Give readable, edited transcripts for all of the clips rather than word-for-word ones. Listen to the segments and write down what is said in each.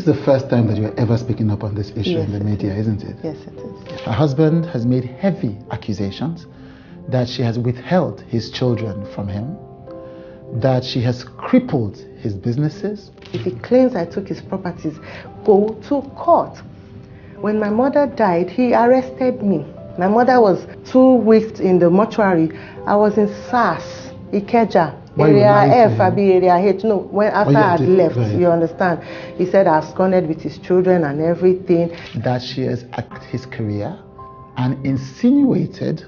This is the first time that you're ever speaking up on this issue Yes, in the media, isn't it? Yes, it is. Her husband has made heavy accusations that she has withheld his children from him, that she has crippled his businesses. If he claims I took his properties, go to court. When my mother died, he arrested me. My mother was 2 weeks in the mortuary. I was in SARS, Ikeja, area F, Abi area H. No, after I had left, you understand. He said I absconded with his children and everything. That she has attacked his career and insinuated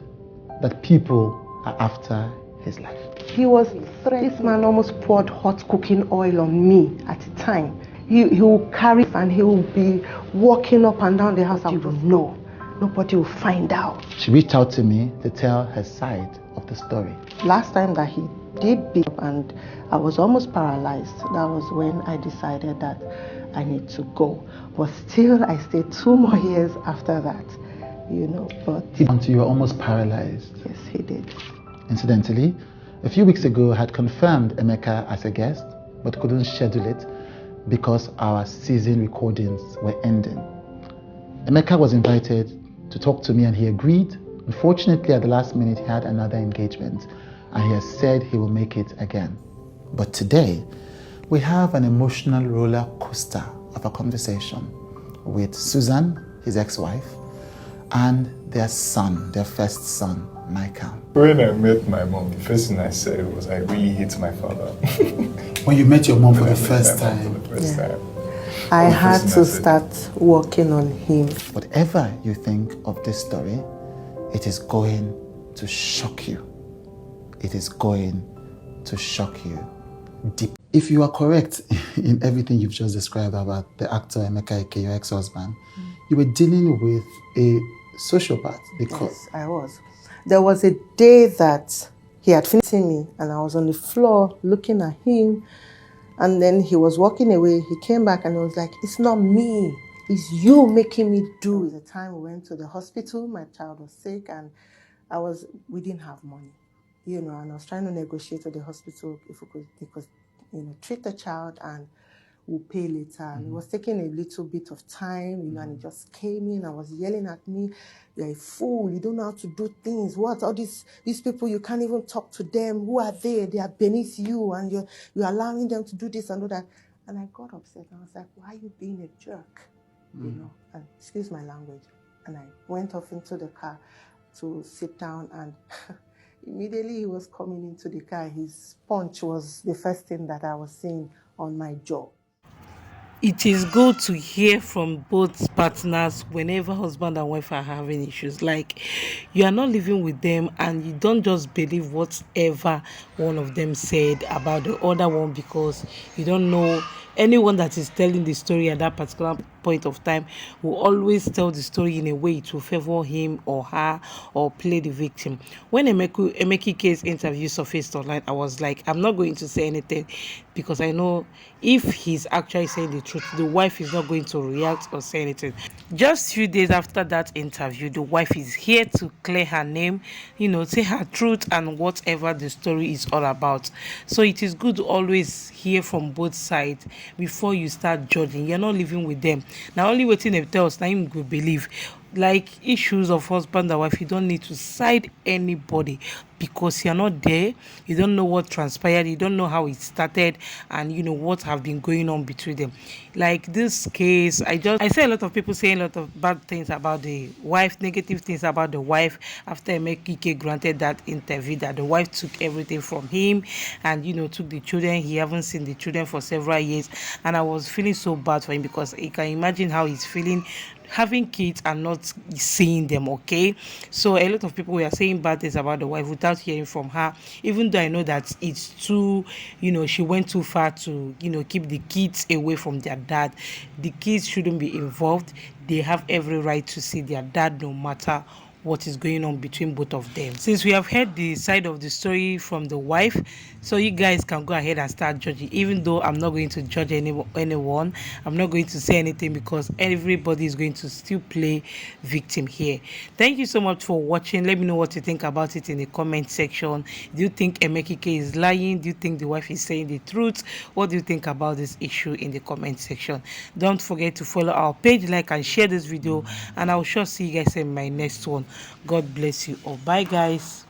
that people are after his life. He was threatening. This man almost poured hot cooking oil on me at the time. He will carry and he will be walking up and down the house. I would know. Nobody will find out. She reached out to me to tell her side of the story. Last time that he did beat up and I was almost paralyzed, that was when I decided that I need to go. But still, I stayed 2 more years after that, but... Until you were almost paralyzed. Yes, he did. Incidentally, a few weeks ago, I had confirmed Emeka as a guest, but couldn't schedule it because our season recordings were ending. Emeka was invited to talk to me and he agreed. Unfortunately, at the last minute, he had another engagement and he has said he will make it again. But today, we have an emotional roller coaster of a conversation with Suzanne, his ex-wife, and their son, their first son, Michael. When I met my mom, the first thing I said was I really hate my father. When you met your mom for the first time? I had to start working on him. Whatever you think of this story, it is going to shock you. It is going to shock you deep. If you are correct in everything you've just described about the actor Emeka Ike, your ex-husband, you were dealing with a sociopath because... Yes, I was. There was a day that he had finished me and I was on the floor looking at him, and then he was walking away. He came back and he was like, "It's not me, it's you making me do it." The time we went to the hospital, my child was sick and we didn't have money, and I was trying to negotiate with the hospital if we could treat the child and we'll pay later. And it was taking a little bit of time, and he just came in and was yelling at me, "You're a fool, you don't know how to do things. What, all these people, you can't even talk to them. Who are they? They are beneath you and you're allowing them to do this and do that." And I got upset and I was like, "Why are you being a jerk?" And excuse my language. And I went off into the car to sit down and immediately he was coming into the car. His punch was the first thing that I was seeing on my jaw. It is good to hear from both partners whenever husband and wife are having issues. Like, you are not living with them and you don't just believe whatever one of them said about the other one, because you don't know. Anyone that is telling the story at that particular point of time will always tell the story in a way to favor him or her or play the victim. When Emeka's interview surfaced online, I was like, I'm not going to say anything because I know if he's actually saying the truth, the wife is not going to react or say anything. Just a few days after that interview, the wife is here to clear her name, say her truth and whatever the story is all about. So it is good to always hear from both sides before you start judging. You're not living with them. Now only waiting them tell us, now you will believe. Like issues of husband and wife, you don't need to side anybody because you're not there. You don't know what transpired. You don't know how it started and what have been going on between them. Like this case, I see a lot of people saying a lot of bad things about the wife, negative things about the wife after Emeka granted that interview, that the wife took everything from him and took the children. He haven't seen the children for several years, and I was feeling so bad for him because you can imagine how he's feeling having kids and not seeing them. Okay, so a lot of people were saying bad things about the wife without hearing from her, even though I know that it's too, she went too far to keep the kids away from their dad. The kids shouldn't be involved. They have every right to see their dad no matter what is going on between both of them. Since we have heard the side of the story from the wife, so you guys can go ahead and start judging. Even though I'm not going to judge anyone, I'm not going to say anything because everybody is going to still play victim here. Thank you so much for watching. Let me know what you think about it in the comment section. Do you think Emeka is lying? Do you think the wife is saying the truth? What do you think about this issue in the comment section? Don't forget to follow our page, like and share this video, and I will sure see you guys in my next one. God bless you all. Bye guys.